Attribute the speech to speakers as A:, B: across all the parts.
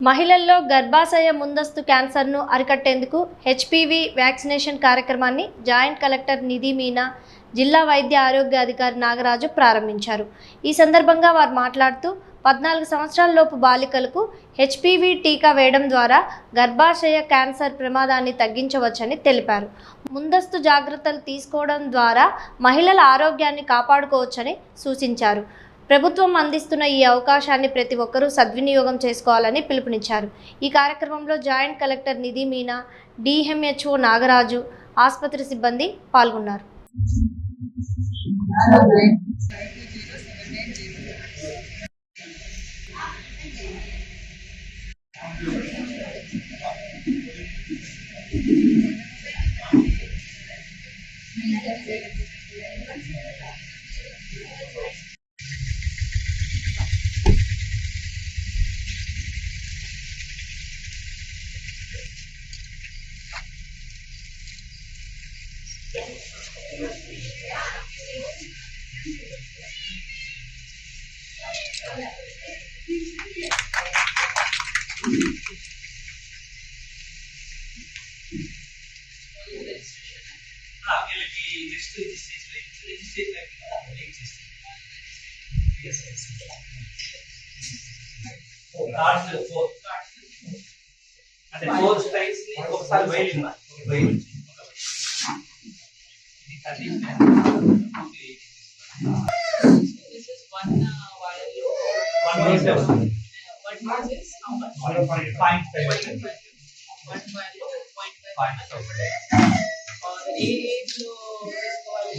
A: మహిళల్లో గర్భాశయ ముందస్తు క్యాన్సర్ను అరికట్టేందుకు హెచ్పివి వ్యాక్సినేషన్ కార్యక్రమాన్ని జాయింట్ కలెక్టర్ నిధి మీనా, జిల్లా వైద్య ఆరోగ్య అధికారి నాగరాజు ప్రారంభించారు. ఈ సందర్భంగా వారు మాట్లాడుతూ 14 సంవత్సరాలలోపు బాలికలకు హెచ్పివి టీకా వేయడం ద్వారా గర్భాశయ క్యాన్సర్ ప్రమాదాన్ని తగ్గించవచ్చని తెలిపారు. ముందస్తు జాగ్రత్తలు తీసుకోవడం ద్వారా మహిళల ఆరోగ్యాన్ని కాపాడుకోవచ్చని సూచించారు. ప్రభుత్వం అందిస్తున్న ఈ అవకాశాన్ని ప్రతి ఒక్కరూ సద్వినియోగం చేసుకోవాలని పిలుపునిచ్చారు. ఈ కార్యక్రమంలో జాయింట్ కలెక్టర్ నిధి మీనా, డిఎంహెచ్ఓ నాగరాజు, ఆసుపత్రి సిబ్బంది పాల్గొన్నారు.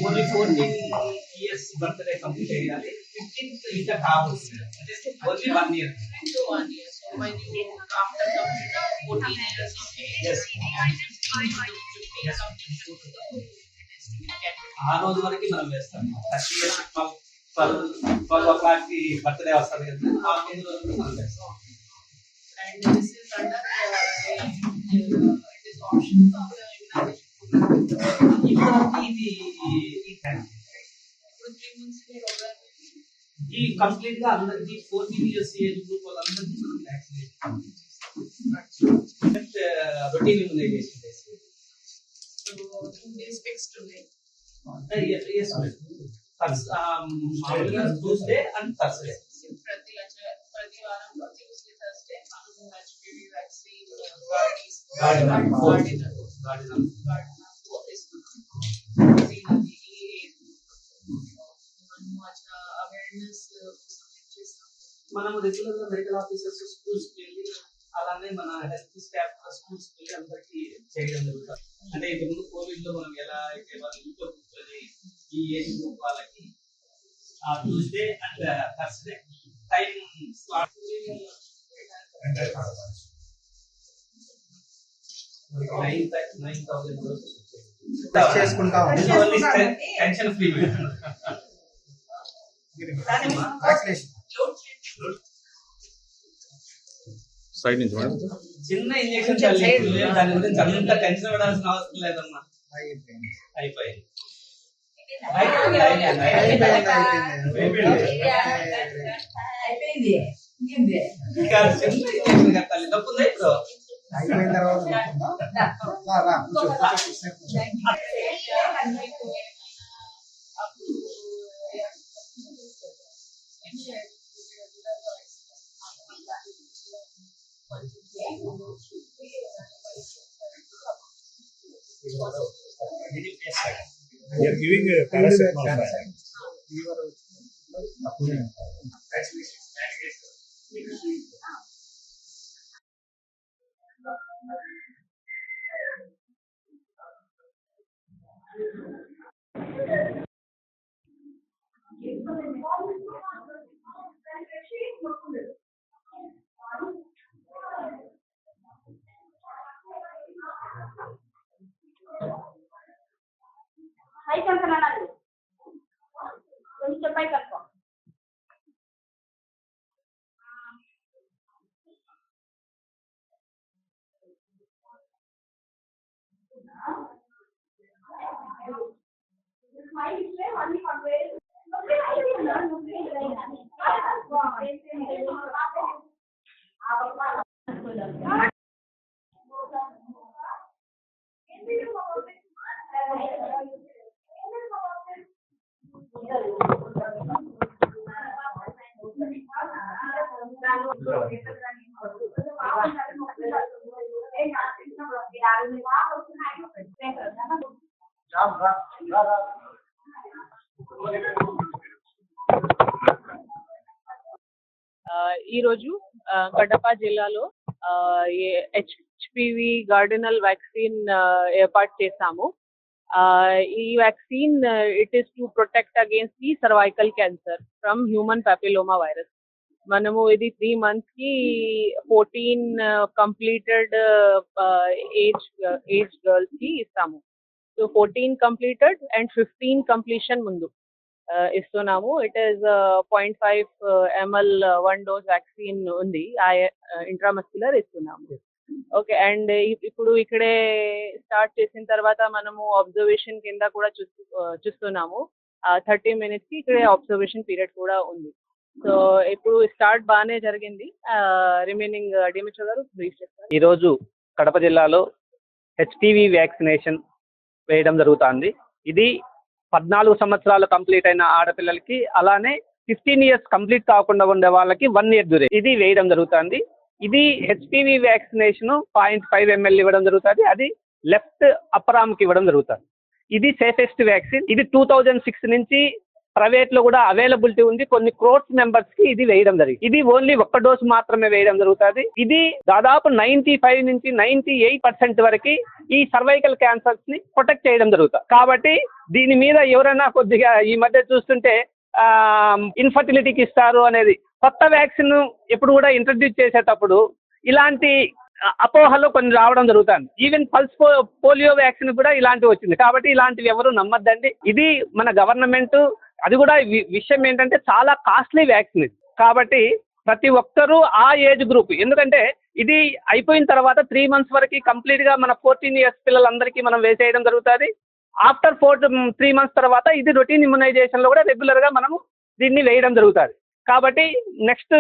B: Only 14 years birthday complete ayali 15th ఇంకా కావచ్చు అంటే only 1 year
C: to 1 year. So when you after complete 14 years of age, yes, 15
B: ఆ రోజు వరకు మనం వేస్తాం 30 years 12 o'clock కి బర్త్డే వస్తుంది కదా ఆ రోజు మనం వేస్తాం.
C: And this is under it is options of the immunization.
B: ఈ కంప్లీట్ గా అందరికి 14 ఇయర్స్ ఏజ్ గ్రూప్ వాళ్ళందరికీ మనం వ్యాక్సినేషన్ రొటీన్ ఇమ్యునైజేషన్ చేస్తాం.
C: So 2 days fixed today.
B: Yes, మామూలుగా ట్యూస్డే అండ్ థర్స్డే
C: ప్రతి వారంలో ట్యూస్డే థర్స్డే మనం హెచ్పివి వ్యాక్సిన్
B: మనం రెగ్యులర్ గా మెడికల్ ఆఫీసర్స్ స్కూల్స్ కి వెళ్ళి అలానే మన హెల్త్ స్టాఫ్ స్కూల్స్ కి వెళ్ళి అందరికి చేయడం జరుగుతుంది. అంటే ఇంతకుముందు కోవిడ్ లో మనం ఎలా అయితే వాళ్ళ ఇంట్లో కూర్చొని ఈ ఏజ్ గ్రూప్ వాళ్ళకి Tuesday and Thursday time slot 9,000 doses
D: చేసుకుంటాం.
B: టెన్షన్ ఫ్రీ
D: సైడ్ నుంచి మేడం
B: చిన్న ఇంజెక్షన్ దాని గురించి అంత టెన్షన్ పడాల్సిన అవసరం లేదమ్మా. అయిపోయింది కట్టాలి తప్పుందా ఇప్పుడు
D: అయిపోయిన తర్వాత
E: We are giving a paracetamol.
F: Hai kan kenalan lu? Belum sampai kan kok?
C: ఈరోజు కడప జిల్లాలో హెచ్పివి గార్డినల్ వ్యాక్సిన్ ఏర్పాటు చేశాము. ఈ vaccine it is to protect against the cervical cancer from human papilloma virus. మనము ఇది 3 months కి 14 కంప్లీటెడ్ ఏజ్ గర్ల్స్ కి ఇస్తాము. సో 14 కంప్లీటెడ్ అండ్ 15 కంప్లీషన్ ముందు ఇస్తున్నాము. It is 0.5 ml 1 dose vaccine ఉంది, ఇంట్రామస్క్యులర్ ఇస్తున్నాము. ఓకే, అండ్ ఇప్పుడు ఇక్కడే స్టార్ట్ చేసిన తర్వాత మనము అబ్జర్వేషన్ కింద కూడా చూస్తున్నాము. 30 minutes కి ఇక్కడే అబ్జర్వేషన్ పీరియడ్ కూడా ఉంది. సో ఇప్పుడు స్టార్ట్ బాగానే జరిగింది. రిమైనింగ్ డిమిట్రో గారు బ్రీఫ్ చేస్తారు.
B: ఈరోజు కడప జిల్లాలో హెచ్పివి వ్యాక్సినేషన్ వేయడం జరుగుతుంది. ఇది 14 సంవత్సరాలు కంప్లీట్ అయిన ఆడపిల్లలకి, అలానే 15 years కంప్లీట్ కాకుండా ఉండే వాళ్ళకి 1 year డ్యూరేషన్ ఇది వేయడం జరుగుతుంది. ఇది హెచ్పివి వ్యాక్సినేషన్ 0.5 ml ఇవ్వడం జరుగుతుంది. అది లెఫ్ట్ అప్పర్ ఆర్మ్కి ఇవ్వడం జరుగుతుంది. ఇది సేఫెస్ట్ వ్యాక్సిన్. ఇది 2006 నుంచి ప్రైవేట్ లో కూడా అవైలబిలిటీ ఉంది. కొన్ని క్రోర్స్ మెంబర్స్ కి ఇది వేయడం జరిగింది. ఇది ఓన్లీ 1 dose మాత్రమే వేయడం జరుగుతుంది. ఇది దాదాపు 95 నుంచి 98% వరకు ఈ సర్వైకల్ క్యాన్సర్స్ ని ప్రొటెక్ట్ చేయడం జరుగుతుంది. కాబట్టి దీని మీద ఎవరైనా కొద్దిగా ఈ మధ్య చూస్తుంటే ఇన్ఫర్టిలిటీకి ఇస్తారు అనేది, కొత్త వ్యాక్సిన్ ఎప్పుడు కూడా ఇంట్రడ్యూస్ చేసేటప్పుడు ఇలాంటి అపోహలు కొన్ని రావడం జరుగుతుంది. ఈవెన్ పల్స్ పోలియో వ్యాక్సిన్ కూడా ఇలాంటివి వచ్చింది. కాబట్టి ఇలాంటివి ఎవరు నమ్మద్దండి. ఇది మన గవర్నమెంట్, అది కూడా విషయం ఏంటంటే చాలా కాస్ట్లీ వ్యాక్సిన్ ఇది. కాబట్టి ప్రతి ఒక్కరూ ఆ ఏజ్ గ్రూప్, ఎందుకంటే ఇది అయిపోయిన తర్వాత 3 months వరకు కంప్లీట్గా మన 14 years పిల్లలందరికీ మనం వేసేయడం జరుగుతుంది. ఆఫ్టర్ 3 months తర్వాత ఇది రొటీన్ ఇమ్యునైజేషన్లో కూడా రెగ్యులర్గా మనము దీన్ని వేయడం జరుగుతుంది. కాబట్టి నెక్స్ట్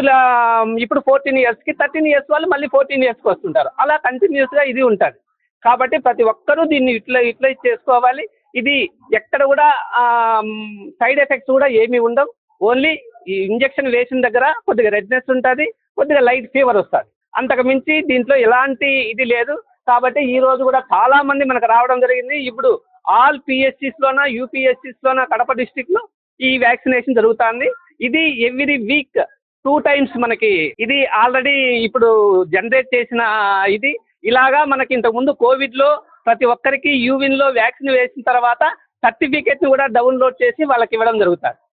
B: ఇప్పుడు 14 yearsకి 13 years వాళ్ళు మళ్ళీ 14 yearsకి వస్తుంటారు. అలా కంటిన్యూస్గా ఇది ఉంటుంది. కాబట్టి ప్రతి ఒక్కరూ దీన్ని యూటిలైజ్ చేసుకోవాలి. ఇది ఎక్కడ కూడా సైడ్ ఎఫెక్ట్స్ కూడా ఏమీ ఉండవు. ఓన్లీ ఈ ఇంజెక్షన్ వేసిన దగ్గర కొద్దిగా రెడ్నెస్ ఉంటుంది, కొద్దిగా లైట్ ఫీవర్ వస్తుంది. అంతకు మించి దీంట్లో ఎలాంటి ఇది లేదు. కాబట్టి ఈ రోజు కూడా చాలా మంది మనకు రావడం జరిగింది. ఇప్పుడు ఆల్ పిఎస్సిస్లోన యూపీఎస్సిస్లోన కడప డిస్టిక్లో ఈ వ్యాక్సినేషన్ జరుగుతుంది. ఇది ఎవ్రీ వీక్ 2 times మనకి ఇది ఆల్రెడీ ఇప్పుడు జనరేట్ చేసిన ఇది. ఇలాగా మనకి ఇంతకుముందు కోవిడ్లో ప్రతి ఒక్కరికి యూవిన్లో వ్యాక్సిన్ వేసిన తర్వాత సర్టిఫికేట్ని కూడా డౌన్లోడ్ చేసి వాళ్ళకి ఇవ్వడం జరుగుతుంది.